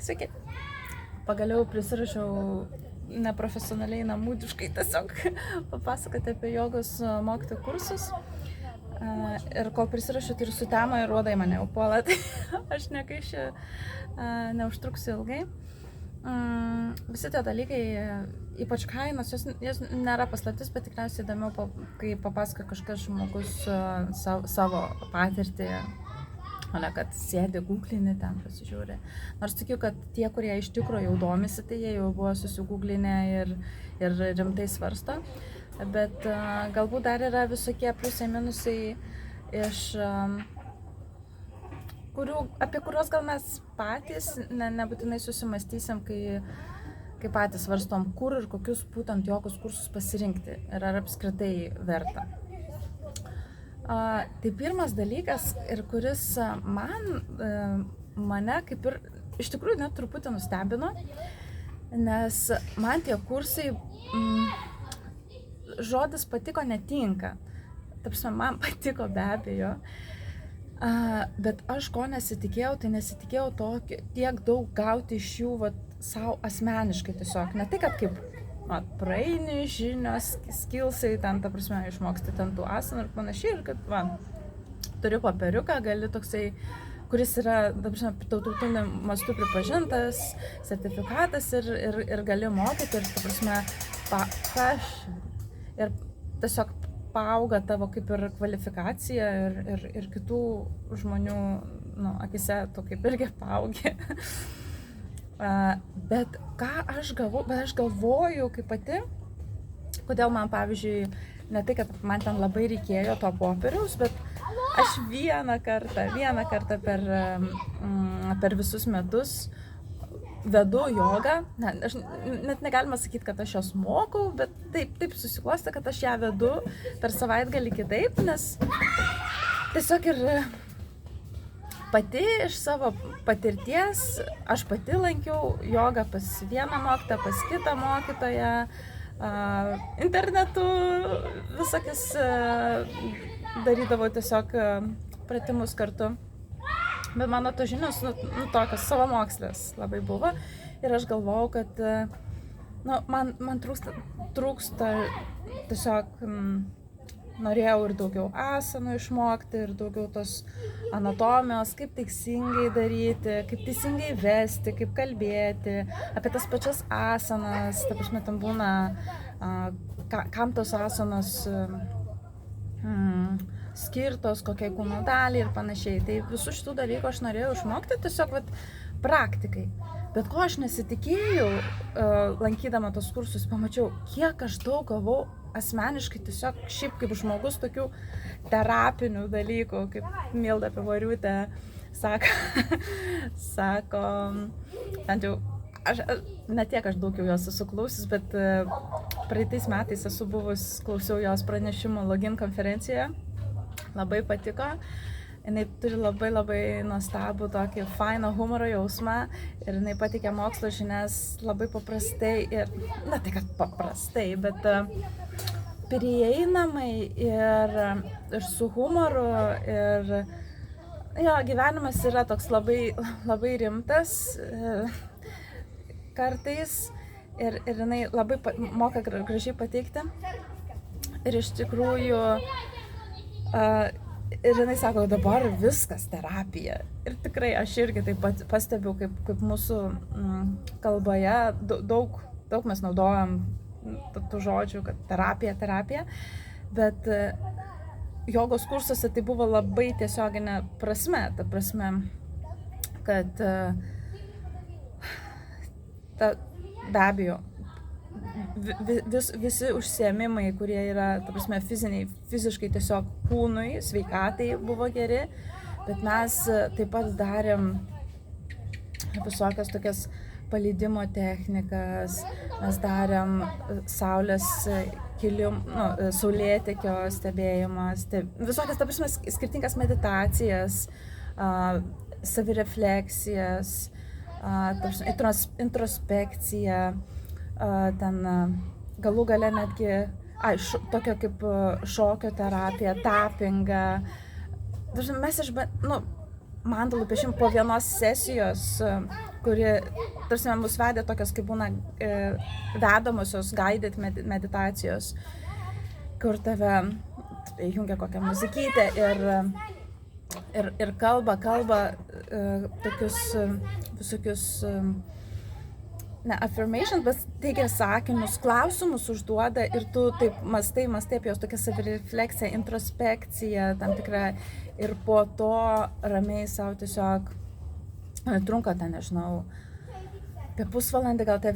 Sveiki. Pagaliau prisirašiau neprofesionaliai namūdiškai tiesiog papasakoti apie jogos mokytojų kursus. Ir kol prisirašiau, tai ir sutemo ir uodai mane jau puola, tai aš nekaiščiau neužtruksiu ilgai. Visi tie dalykai, ypač kainos, jos nėra paslaptis, bet tikriausiai įdomiau, kai papasakoja kažkas žmogus savo patirtį, o ne kad sėdi googlinį ten pasižiūri. Nors tikiu, kad tie, kurie iš tikrųjų jau domisi, tai jie jau buvo susigūglinę ir rimtai svarsto. Bet galbūt dar yra visokie pliusai, minusai, apie kuriuos gal mes patys nebūtinai susimastysim, kai patys svarstom, kur ir kokius būtent jogos kursus pasirinkti ir ar apskritai verta. Tai pirmas dalykas, ir kuris mane kaip ir iš tikrųjų net truputį nustebino, nes man tie kursai, žodis patiko netinka. Ta prasme, man patiko be abejo, bet aš ko nesitikėjau, tai nesitikėjau tiek daug gauti iš jų savo asmeniškai tiesiog. Ne tai, kad kaip praeini žinios, skillsai, ten, ta prasme, išmoksti ten tų asanų ir panašiai, ir kad, turiu popieriuką, gali toksai, kuris yra, ta prasme, tautiniu mastu pripažintas, sertifikatas ir gali mokyti, ir, ta prasme, ir tiesiog paauga tavo kaip ir kvalifikacija ir kitų žmonių, akise tu kaip irgi paaugi. Bet ką aš galvoju kaip pati, kodėl man, pavyzdžiui, ne tai, kad man ten labai reikėjo to popieriaus, bet aš vieną kartą per visus metus vedu jogą. Aš net negalima sakyti, kad aš jos mokau, bet taip susiklostė, kad aš ją vedu per savaitgalį kitaip, nes tiesiog ir pati iš savo patirties, aš pati lankiau jogą pas vieną mokytoją, pas kitą mokytoją, internetu visokius darydavau tiesiog pratimus kartu. Bet mano tos žinios, tokios savamokslės labai buvo, ir aš galvojau, kad man trūksta tiesiog, norėjau ir daugiau asanų išmokti, ir daugiau tos anatomijos, kaip teisingai daryti, kaip teisingai vesti, kaip kalbėti, apie tas pačias asanas, ta prasme, tam būna, kam tos asanos skirtos, kokiai kūno daliai ir panašiai. Tai visų šitų dalykų aš norėjau išmokti tiesiog praktikai. Bet ko aš nesitikėjau, lankydama tos kursus, pamačiau, kiek aš daug gavau asmeniškai tiesiog šiaip kaip žmogus tokių terapinių dalykų, kaip Milda Pivoriūtė sako, bent jau, ne tiek aš daug jau jos esu klausius, bet praeitais metais klausiau jos pranešimų Login konferencijoje, labai patiko. Jinai turi labai nuostabų tokį fainą humoro jausmą ir jinai pateikia mokslo žinias labai paprastai ir, tai kad paprastai, bet prieinamai ir su humoru ir jo, gyvenimas yra toks labai rimtas kartais ir jinai labai moka gražiai pateikti ir iš tikrųjų ir jinai sako, dabar viskas terapija. Ir tikrai aš irgi taip pat pastebiu, kaip mūsų kalboje daug mes naudojam tų žodžių, kad terapija, bet jogos kursuose tai buvo labai tiesioginė prasme, ta prasme, kad be abejo, visi užsiėmimai, kurie yra, ta prasme, fiziškai tiesiog kūnui, sveikatai buvo geri, bet mes taip pat darėm visokias tokias paleidimo technikas, mes darėm saulės saulėtekio stebėjimas, visokias, ta prasme, skirtingas meditacijas, savirefleksijas, introspekciją, ten galų gale netgi tokio kaip šokio terapija, tapingą. Mes mandalų piešimą po vienos sesijos, kuri, tarsi, mus vedė tokios, kaip būna vedamosios guided meditacijos, kur tave įjungia kokią muzikytę ir kalba tokius visokius affirmation, bet teigia sakinius, klausimus užduoda ir tu taip mastai apie jos tokią savirefleksiją, introspekciją tam tikrą ir po to ramiai savo tiesiog trunka ten, nežinau, apie pusvalandį, gal te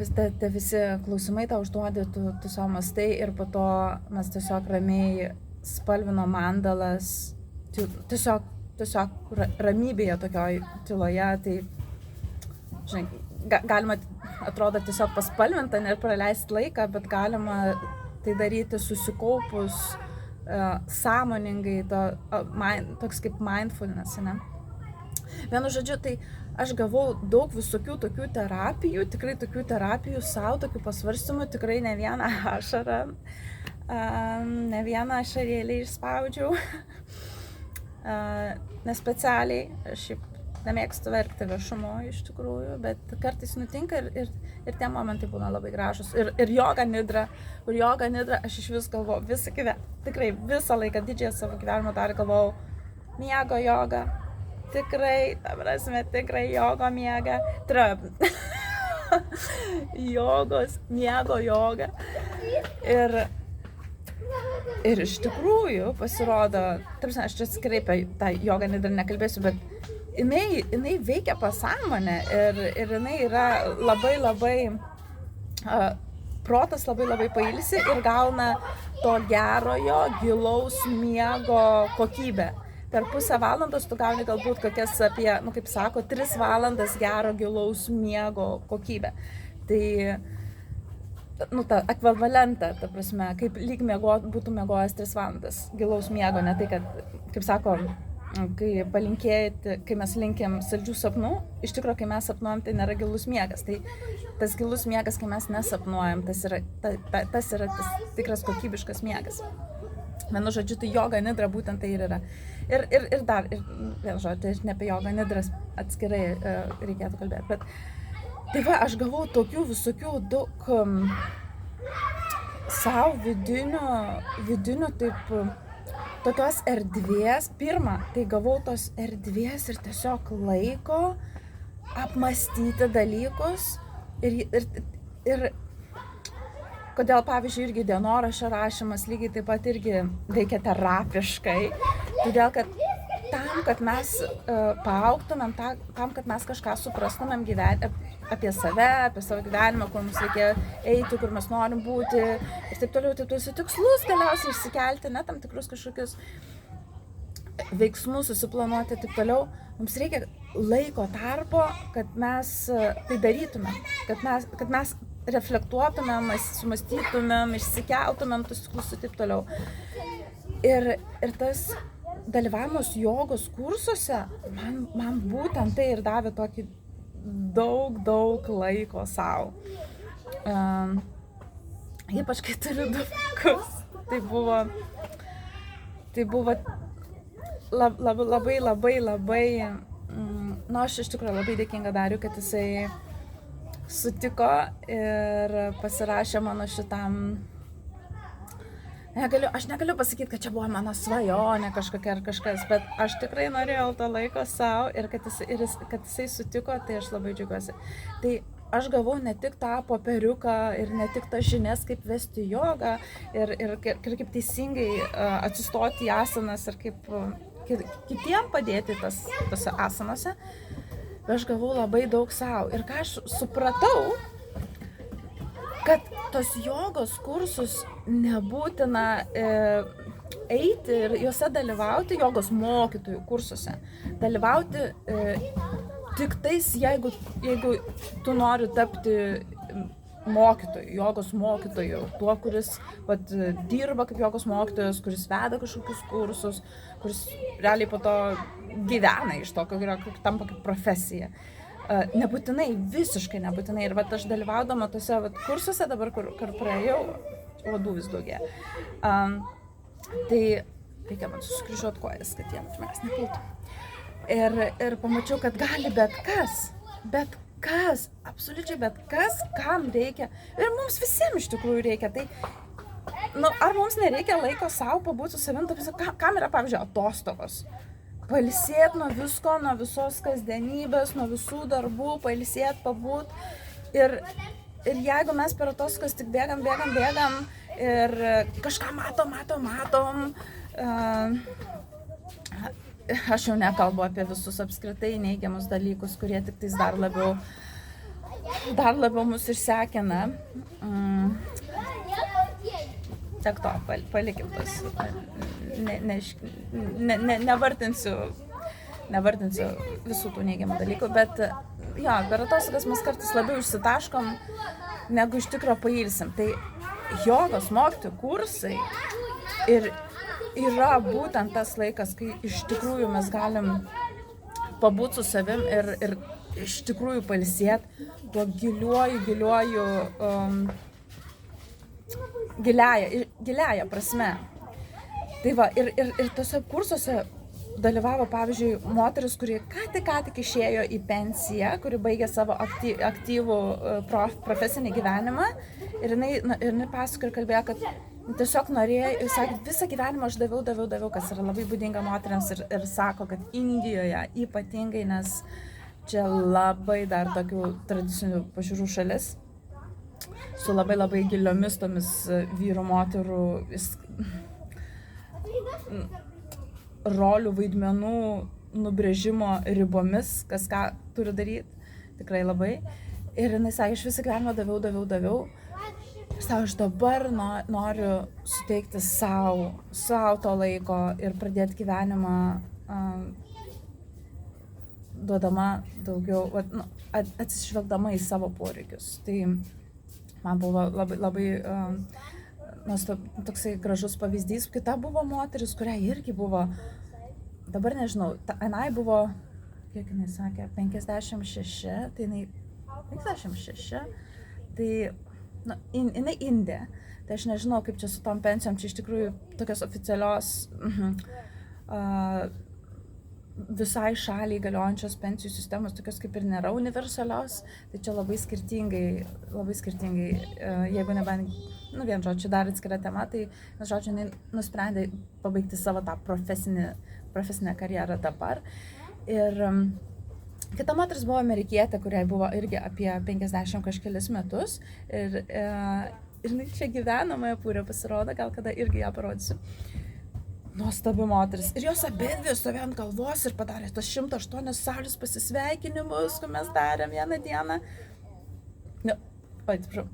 visi klausimai tau užduodi, tu savo mastai ir po to mes tiesiog ramiai spalvino mandalas, tiesiog ramybėje tokioj tyloje, tai, žinai, galima, atrodo, tiesiog paspalvinti ir praleisti laiką, bet galima tai daryti susikaupus, sąmoningai, toks kaip mindfulness, ne? Vienu žodžiu, tai aš gavau daug visokių tokių terapijų, tikrai tokių terapijų savo, tokių pasvarstymų, tikrai ne vieną ašarą, ne vieną ašarėlį išspaudžiau, nespecialiai, aš šiaip nemėgstu verkti viešumo iš tikrųjų, bet kartais nutinka ir tie momentai būna labai gražus. Ir joga nidra, aš iš vis galvojau, tikrai visą laiką didžiąją savo gyvenimo dalį galvojau, miego joga, tikrai, ta prasme, tikrai jogo miega, jogos, miego joga. Ir iš tikrųjų pasirodo, tarsi aš čia atskirai apie tą jogą nidrą nekalbėsiu, bet jinai veikia pasąmonę ir jinai yra labai protas labai pailsi ir gauna to gerojo, gilaus miego kokybę. Per pusę valandos tu gauni galbūt kokias apie, kaip sako, 3 valandas gero gilaus miego kokybę. Tai, ta ekvivalentą, ta prasme, kaip lyg būtų miegojęs 3 valandas gilaus miego, ne tai, kad, kaip sako, kai mes linkim saldžių sapnų, iš tikrųjų, kai mes sapnuojam, tai nėra gilus miegas. Tai tas gilus miegas, kai mes nesapnuojam, tas yra tas tikras kokybiškas miegas. Vienu žodžiu, tai joga nidra būtent tai ir yra. Ir vėl žodžiu, ne apie jogą nidras atskirai reikėtų kalbėti. Bet tai va, aš gavau tokių visokių daug savo vidinių taip tokios erdvės. Pirma, tai gavau tos erdvės ir tiesiog laiko apmąstyti dalykus ir kodėl, pavyzdžiui, irgi dienoraščio rašymas lygiai taip pat irgi veikia terapiškai, todėl kad tam, kad mes paaugtumėm, tam, kad mes kažką suprastumėm apie save, apie savo gyvenimą, kur mums reikia eiti, kur mes norim būti ir taip toliau, tai tuos tikslus galiausiai išsikelti, ne, tam tikrus kažkokius veiksmus susiplanuoti ir taip toliau, mums reikia laiko tarpo, kad mes tai darytumėm, kad mes reflektuotumėm, sumastytumėm, išsikeltumėm tuos tikslus ir taip toliau. Ir tas dalyvavimas jogos kursuose man būtent tai ir davė tokį daug laiko savo. Ypač kai turiu 2 vaikus. Tai buvo labai, aš iš tikrųjų labai dėkinga Dariui, kad jisai sutiko ir pasirašė mano šitam. Aš negaliu pasakyti, kad čia buvo mano svajonė kažkokia ar kažkas, bet aš tikrai norėjau to laiko savo ir kad jisai sutiko, tai aš labai džiaugiuosi. Tai aš gavau ne tik tą popieriuką ir ne tik tas žinias, kaip vesti jogą ir kaip teisingai atsistoti į asanas ir kaip kitiem padėti tose asanose, bet aš gavau labai daug savo. Ir ką aš supratau, kad tos jogos kursus nebūtina eiti ir juose dalyvauti, jogos mokytojų kursuose, dalyvauti tik tais, jeigu tu nori tapti mokytoju, jogos mokytoju, tuo, kuris dirba kaip jogos mokytojas, kuris veda kažkokius kursus, kuris realiai po to gyvena iš to, kad tampa kaip profesija. Nebūtinai, visiškai nebūtinai. Ir aš dalyvaudama tose kursuose dabar, kur praėjau, vadų vis daugėja. Tai reikia man susikryžiuoti kojas, kad jie manęs nepultų. Ir pamačiau, kad gali bet kas, absoliučiai bet kas, kam reikia. Ir mums visiems iš tikrųjų reikia. Tai, ar mums nereikia laiko savo pabūti su savim, kam yra, pavyzdžiui, atostogos? Pailsėti nuo visko, nuo visos kasdienybės, nuo visų darbų, pailsėti, pabūt. Ir jeigu mes per atostogas tik bėgam ir kažką matom, aš jau nekalbu apie visus apskritai neigiamus dalykus, kurie tik tais dar labiau mus išsekina. Tiek to, palikim tos. Nevardinsiu visų tų neigiamų dalykų, bet jo, per atostogas mes kartais labiau išsitaškom, negu iš tikro pailsim. Tai jogos mokytojų kursai ir yra būtent tas laikas, kai iš tikrųjų mes galim pabūti su savim ir iš tikrųjų pailsėti tuo giliaja prasme. Tai va, ir tose kursuose dalyvavo, pavyzdžiui, moteris, kuri ką tik išėjo į pensiją, kuri baigė savo aktyvų profesinį gyvenimą. Ir jinai pasakojo ir kalbėjo, kad tiesiog norėjo, sakė, visą gyvenimą aš daviau, kas yra labai būdinga moteriams ir sako, kad Indijoje ypatingai, nes čia labai dar tokių tradicinių pažiūrų šalis, su labai giliomis tomis vyrų moterų rolių vaidmenų nubrėžimo ribomis, kas ką turi daryti, tikrai labai. Ir jinai sakė, aš visą gyvenimą daviau. Aš dabar noriu suteikti savo to laiko ir pradėti gyvenimą duodama daugiau, atsižvelgdama į savo poreikius. Tai man buvo labai toksai gražus pavyzdys. Kita buvo moteris, kuriai irgi buvo, dabar nežinau, jinai buvo, kiek jinai sakė, 56, tai jinai 56, tai jinai indė. Tai aš nežinau, kaip čia su tom pensijom, čia iš tikrųjų tokios oficialios visai šaliai galiojančios pensijų sistemos, tokios kaip ir nėra universalios, tai čia labai skirtingai, jeigu nebent, vien žodžiu, dar atskira tema, tai, žodžiu, jinai nusprendė pabaigti savo tą profesinę karjerą dabar. Ir kita moteris buvo amerikietė, kuriai buvo irgi apie 50 kažkelis metus. Ir jinai čia gyvena Majapūre, pasirodo, gal kada irgi ją parodysiu. Nuostabi moteris. Ir jos abidvi stovėjo ant galvos ir padarė tos 108 saulės pasisveikinimus, kur mes darėm vieną dieną.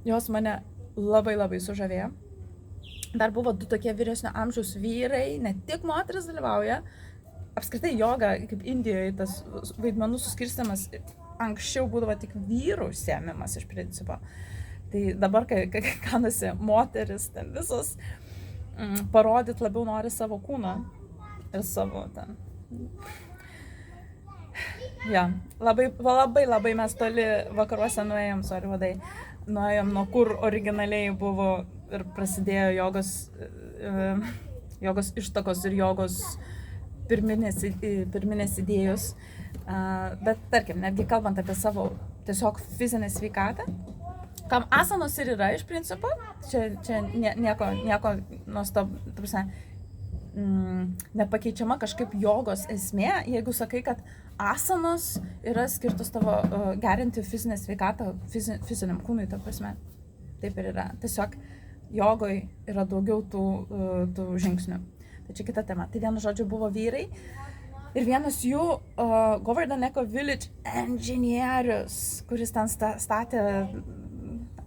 Jos mane labai sužavėjo. Dar buvo 2 tokie vyresnio amžiaus vyrai, ne tik moteris dalyvauja. Apskritai joga, kaip Indijoje, tas vaidmenų suskirstymas anksčiau būdavo tik vyrų užsiėmimas iš principo. Tai dabar, kai kanasi moteris, ten visos parodyti labiau nori savo kūną ir savo ten. Ja, labai mes toli vakaruose nuėjom, nuėjom nuo kur originaliai buvo ir prasidėjo jogos ištakos ir jogos pirminės idėjos. Bet tarkim, netgi kalbant apie savo tiesiog fizinę sveikatą, kam asanos ir yra iš principo, čia nieko nuostabu, nepakeičiama kažkaip jogos esmė, jeigu sakai, kad asanos yra skirtos tavo gerinti fizinę sveikatą, fiziniam kūnui, ta prasme. Taip ir yra. Tiesiog jogoj yra daugiau tų žingsnių. Tai čia kita tema. Tai vienu žodžiu buvo vyrai. Ir vienas jų Govardhan Eco Village inžinierius, kuris ten statė,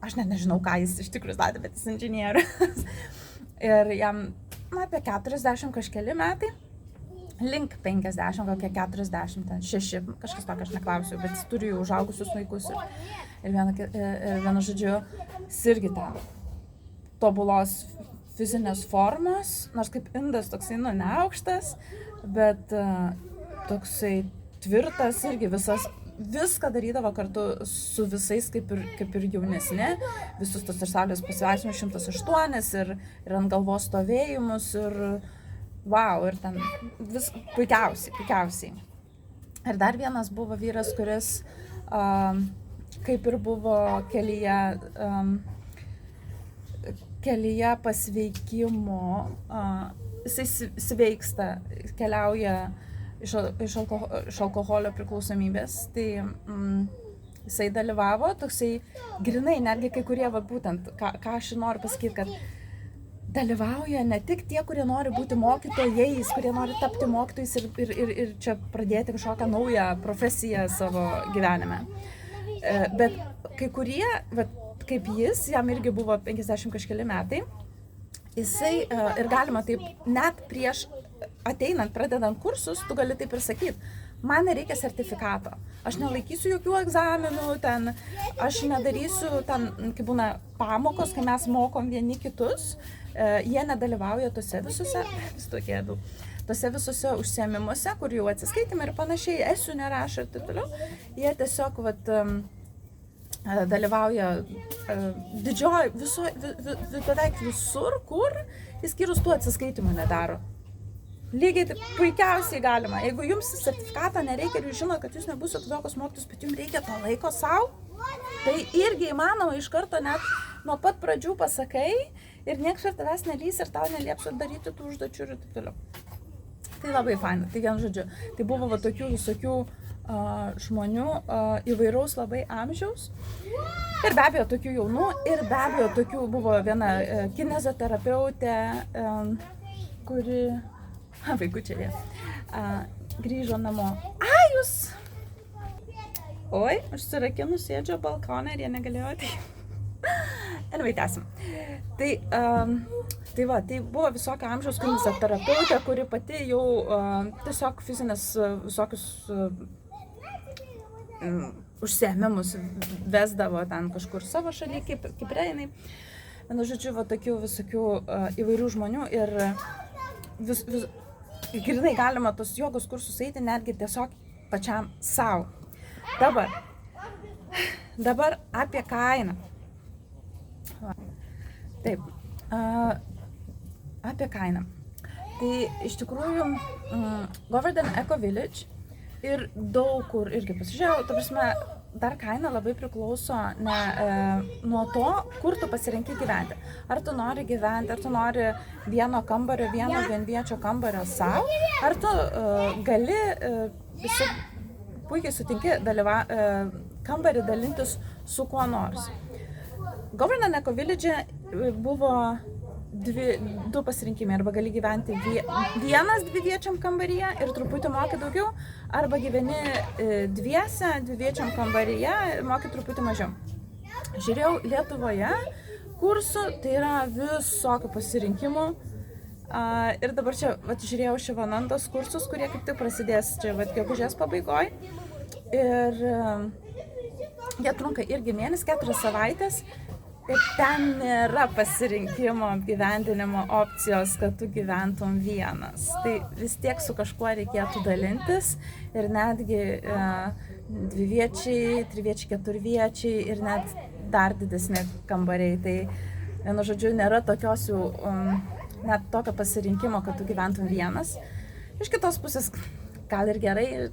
aš net nežinau, ką jis iš tikrųjų statė, bet jis inžinierius. Ir jam apie 40 kažkeli metai, link 50, kokie 46, kažkas tokio aš neklausiu, bet jis turi jau užaugusius vaikus. Ir vienu žodžiu, jis irgi ten tobulos fizinės formos, nors kaip indas toksai, neaukštas, bet toksai tvirtas irgi viską darydavo kartu su visais kaip ir jaunesni, visus tos ir saulės pasivaikščiojimus 108 ir ant galvos stovėjimus ir wow, ir ten puikiausiai. Ir dar vienas buvo vyras, kuris kaip ir buvo kelyje pasveikimo, jisai sveiksta, keliauja iš alkoholio priklausomybės, tai jisai dalyvavo, toksai grinai, netgi kai kurie, va, būtent, ką aš noriu pasakyti, kad dalyvauja ne tik tie, kurie nori būti mokytojais, kurie nori tapti mokytojais ir čia pradėti kažkokią naują profesiją savo gyvenime. Bet kai kurie, kaip jis, jam irgi buvo 50 kažkeli metai, jisai ir galima taip, net prieš ateinant, pradedant kursus, tu gali taip ir sakyti, man nereikia sertifikato, aš nelaikysiu jokių egzaminų, ten, aš nedarysiu, ten, kai būna pamokos, kai mes mokom vieni kitus, jie nedalyvauja tose visuose užsiėmimuose, kur jau atsiskaitymai ir panašiai, esių nerašo ir taip toliau, jie tiesiog dalyvauja beveik visur, kur, įskyrus tų atsiskaitimų nedaro. Lygiai puikiausiai galima. Jeigu jums sertifikato nereikia ir jūs žinot, kad jūs nebūsite tokios mokytojus, bet jums reikia to laiko savo, tai irgi įmanoma iš karto net nuo pat pradžių pasakai ir niekas ir tavęs nelys ir tau neliepsiu daryti tų užduočių ir taip toliau. Tai labai faina, tai vien žodžiu. Tai buvo tokių visokių žmonių įvairaus labai amžiaus ir be abejo tokių jaunų ir be abejo tokių buvo viena kinezoterapeutė, kuri, vaikučiai, grįžo namo. Jūs! Oi, aš surakinu, sėdžiu balkone ir jie negalėjo ateiti. Anyway, tęsim. Tai buvo visokio amžiaus kinezoterapeutė, kuri pati jau tiesiog fizinės visokius užsiėmimus vesdavo ten kažkur savo šaly, Kipre jinai. Vienu žodžiu, tokių visokių įvairių žmonių ir grinai galima tos jogos kursus eiti netgi tiesiog pačiam savo. Dabar apie kainą. Taip, apie kainą. Tai iš tikrųjų Govardhan Eco Village ir daug kur irgi pasižiūrėjau, ta prasme, dar kaina labai priklauso nuo to, kur tu pasirenki gyventi. Ar tu nori gyventi, ar tu nori vieno kambario, vieno vienviečio kambario savo, ar tu gali puikiai sutinki kambarį dalintis su kuo nors. Govardhan Eco Village buvo du pasirinkimai, arba gali gyventi vienas dviviečiam kambaryje ir truputį moki daugiau, arba gyveni dviese dviviečiam kambaryje ir moki truputį mažiau. Žiūrėjau Lietuvoje kursų, tai yra visokių pasirinkimų ir dabar čia žiūrėjau Šivanandos kursus, kurie kaip tik prasidės čia gegužės pabaigoj ir jie trunka irgi mėnesį, 4 savaitės. Ir ten nėra pasirinkimo apgyvendinimo opcijos, kad tu gyventum vienas. Tai vis tiek su kažkuo reikėtų dalintis ir netgi dviviečiai, triviečiai, keturviečiai ir net dar didesni kambariai. Tai, vienu žodžiu, nėra tokios jau, net tokio pasirinkimo, kad tu gyventum vienas. Iš kitos pusės, gal ir gerai,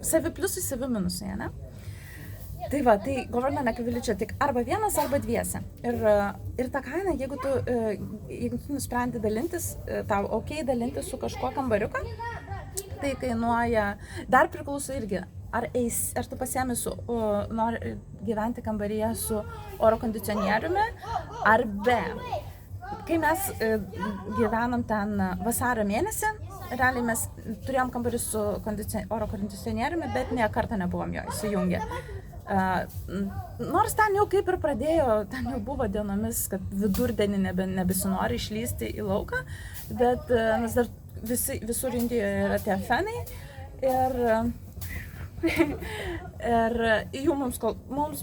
savi pliusai, savi minusai, ne? Tai Govardhan Eco Village tik arba vienas, arba dviese. Ir ta kaina, jeigu tu nusprendi dalintis, tau dalintis su kažkuo kambariuką, tai kainuoja, dar priklauso irgi, ar tu pasiemi nori gyventi kambaryje su oro kondicionieriumi, ar be. Kai mes gyvenam ten vasario mėnesį, realiai mes turėjom kambarį su oro kondicionieriumi, bet nė kartą nebuvom jo įsijungę. Nors ten jau kaip ir pradėjo, ten jau buvo dienomis, kad vidurdienį nebesinori išlysti į lauką, bet mes dar visur Indijoje yra tie fenai ir jų mums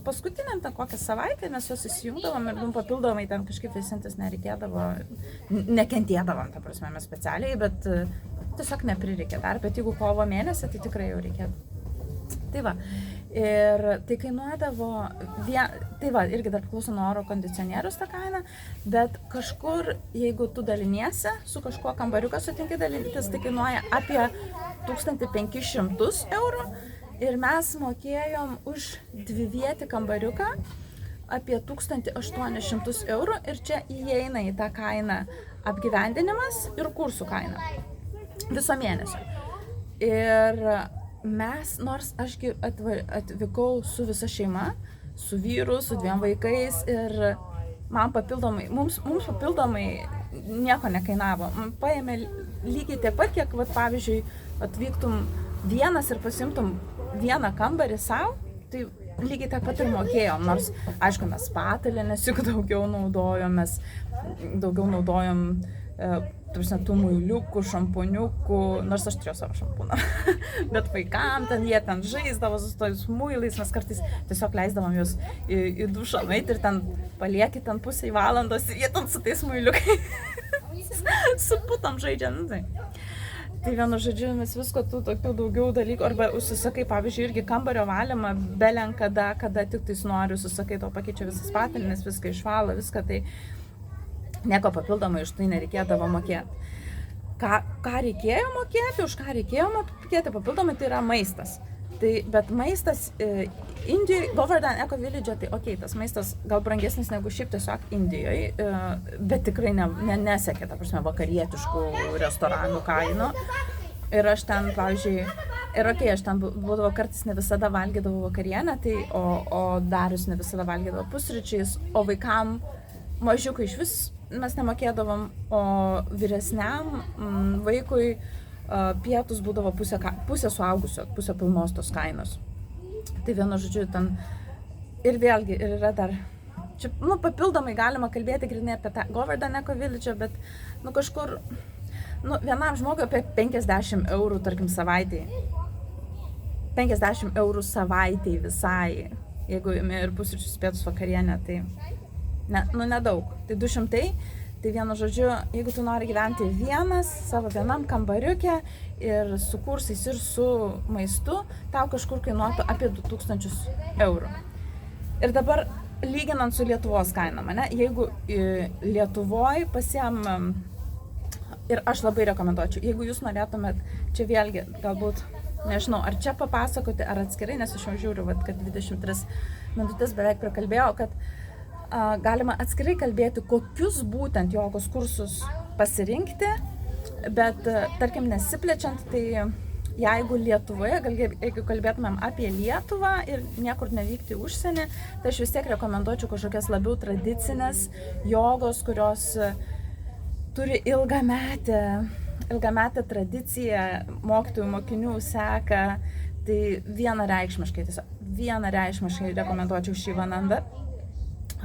paskutiniam ten kokią savaitę mes juos įsijungdavom ir papildomai ten kažkaip vėsintis nereikėdavo, nekentėdavom, ta prasme, mes specialiai, bet tiesiog neprireikė dar, bet jeigu kovo mėnesį, tai tikrai jau reikėdavo. Tai Ir tai kainuodavo, tai va, irgi dar priklauso nuo oro kondicionierius ta kaina, bet kažkur, jeigu tu daliniesi, su kažkuo kambariuką sutinki dalintis, tai kainuoja apie 1500 eurų ir mes mokėjom už dvivietį kambariuką apie 1800 eurų ir čia įeina į tą kainą apgyvendinimas ir kursų kaina viso mėnesio. Ir mes, nors ašgi atvykau su visa šeima, su vyru, su 2 vaikais ir man papildomai, mums papildomai nieko nekainavo. Paėmė lygiai tiek pat, kiek, pavyzdžiui, atvyktum vienas ir pasimtum vieną kambarį savo, tai lygiai tiek pat ir mokėjom, nors, aišku, mes patalynės juk daugiau naudojom tų muiliukų, šampuniukų, nors aš turėjau savo šampūną, bet vaikam jie ten žaisdavo su tojus muilais, mes kartais tiesiog leisdavom juos į dušą nueiti ir ten palieki ten pusę valandos ir jie ten su tais muiliukai su putom žaidžia. Tai vienu žodžiu, mes visko tų tokių daugiau dalykų, arba užsisakai, pavyzdžiui, irgi kambario valymą, belenkada, kada tik tais nori, užsisakai, to pakeičia visas patalynės, viską išvalo, viską, tai nieko papildomai iš tai nereikėdavo mokėti. Ką reikėjo mokėti, už ką reikėjo mokėti papildomai, tai yra maistas. Bet maistas Indijoje, Govardhan Eco Village, tai tas maistas gal brangesnis negu šiaip tiesiog Indijoje, bet tikrai nesekė, ta prasme, vakarietiškų restoranų kainų. Ir aš ten, pavyzdžiui, aš ten būdavo kartais ne visada valgydavau vakarienę, o Darius ne visada valgydavo pusryčiais, o vaikam mažiukai iš vis mes nemokėdavom, o vyresniam vaikui pietus būdavo pusė suaugusio, pusė pilnos tos kainos. Tai vienu žodžiu ten ir vėlgi yra dar, čia papildomai galima kalbėti grinai apie tą Govardhan Eco Village, bet kažkur, vienam žmogui apie 50 eurų, tarkim, savaitėj. 50 eurų savaitėj visai, jeigu imi ir pusryčius, pietus, vakarienę, tai nedaug. Tai 200, tai vienu žodžiu, jeigu tu nori gyventi savo vienam kambariuke ir su kursais ir su maistu, tau kažkur kainuotų apie 2000 eurų. Ir dabar, lyginant su Lietuvos kainom, jeigu Lietuvoj pasiėmam, ir aš labai rekomenduočiau, jeigu jūs norėtumėt, čia vėlgi, galbūt, nežinau, ar čia papasakoti, ar atskirai, nes aš jau žiūriu, kad 23 minutės beveik prakalbėjau, kad galima atskirai kalbėti, kokius būtent jogos kursus pasirinkti, bet tarkim nesiplečiant, tai jeigu Lietuvoje, jeigu kalbėtumėm apie Lietuvą ir niekur nevykti į užsienį, tai aš vis tiek rekomenduočiau kažkokias labiau tradicinės jogos, kurios turi ilgametę tradiciją, mokytojų, mokinių seką, tai vienareikšmiškai rekomenduočiau Šivananda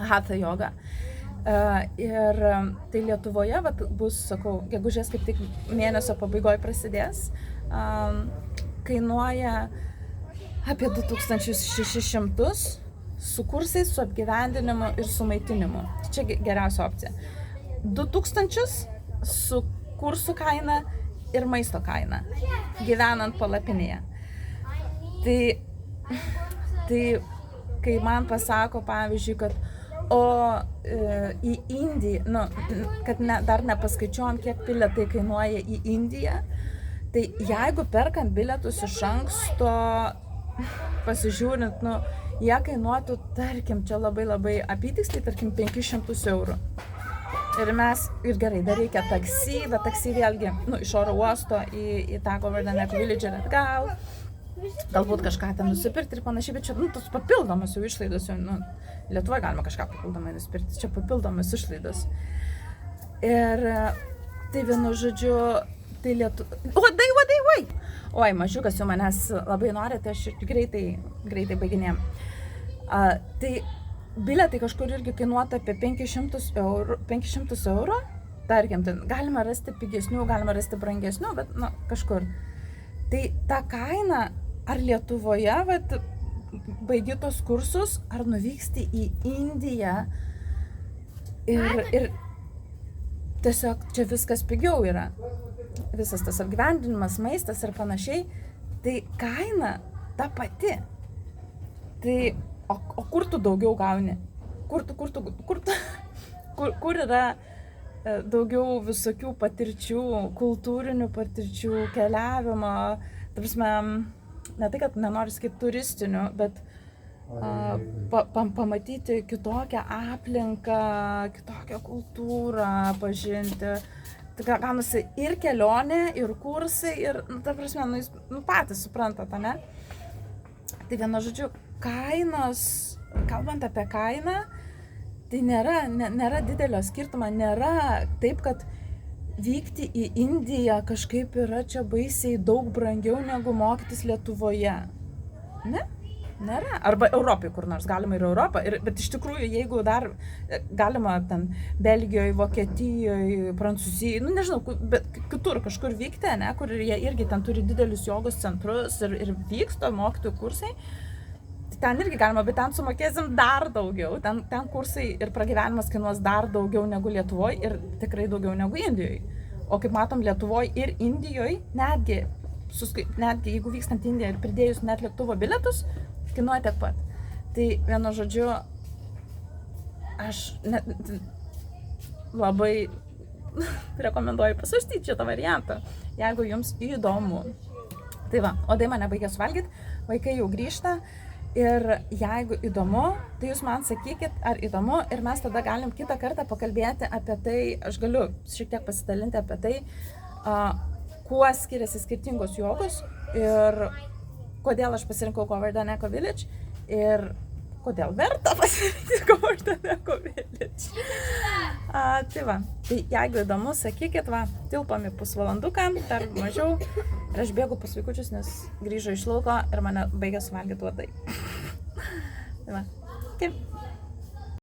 Hatha joga. Ir tai Lietuvoje bus, sakau, gegužės kaip tik mėnesio pabaigoje prasidės, kainuoja apie 2600 su kursais, su apgyvendinimu ir su maitinimu. Čia geriausia opcija. 2000 su kursų kaina ir maisto kaina, gyvenant palapinėje. Tai kai man pasako, pavyzdžiui, kad į Indiją, kad dar nepaskaičiuojam, kiek bilietai kainuoja į Indiją, tai jeigu perkant bilietus iš anksto, pasižiūrint, jie kainuotų, tarkim, čia labai apytiksliai, tarkim, 500 eurų. Ir gerai, dar reikia taksi, bet taksi vėlgi, iš oro uosto į tą Govardhan Eco Village ir atgal. Galbūt kažką ten nusipirkti ir panašiai, bet čia tos papildomas jau išlaidos, Lietuvoje galima kažką papildomai nusipirkti, čia papildomas išlaidos. Ir tai vienu žodžiu, tai Uodai! Oi, mažiukas jau manęs labai nori, tai aš greitai baiginėjom. Tai bilietai kažkur irgi kainuotų apie 500 eurų, tarkim, galima rasti pigesnių, galima rasti brangesnių, bet kažkur. Tai ta kaina, ar Lietuvoje baigi tos kursus, ar nuvyksti į Indiją ir tiesiog čia viskas pigiau yra. Visas tas apgyvendinimas, maistas ir panašiai, tai kaina ta pati. Tai, o kur tu daugiau gauni? Kur yra daugiau visokių patirčių, kultūrinių patirčių, keliavimo, ta prasme, ne tai, kad nenoriu sakyti turistinių, bet pamatyti kitokią aplinką, kitokią kultūrą, pažinti. Tai gaunasi ir kelionė, ir kursai, ir, ta prasme, jūs patys suprantate, ne? Tai vienu žodžiu, kainos, kalbant apie kainą, tai nėra didelio skirtumo, nėra taip, kad vykti į Indiją kažkaip yra čia baisiai daug brangiau negu mokytis Lietuvoje. Ne? Nėra. Arba Europai kur nors, galima ir Europą, bet iš tikrųjų, jeigu dar galima ten Belgijoje, Vokietijoje, Prancūzijoje, nežinau, bet kitur kažkur vykti, ne, kur jie irgi ten turi didelius jogos centrus ir vyksta mokytojų kursai, ten irgi galima, bet ten sumokėsim dar daugiau, ten kursai ir pragyvenimas kainuos dar daugiau negu Lietuvoje ir tikrai daugiau negu Indijoje. O kaip matom, Lietuvoje ir Indijoje, netgi jeigu vykstant Indiją ir pridėjus net lėktuvo bilietus, kainuoja tiek pat. Tai vienu žodžiu, aš labai rekomenduoju pasvarstyti šitą variantą, jeigu jums įdomu. Tai va, o tai mane baigė suvalgyti, vaikai jau grįžta. Ir jeigu įdomu, tai jūs man sakykit, ar įdomu, ir mes tada galim kitą kartą pakalbėti apie tai, aš galiu šiek tiek pasidalinti apie tai, kuo skiriasi skirtingos jogos ir kodėl aš pasirinkau Govardhan Eco Village ir kodėl verta pasirinkti Govardhan Eco Village. Tai va, tai jeigu įdomu, sakykit, va, tilpam į pusvalanduką, dar mažiau. Ir aš bėgu pas vaikučius, nes grįžo iš lauko ir mane baigė suvalgyti uodai. Tai va, taip.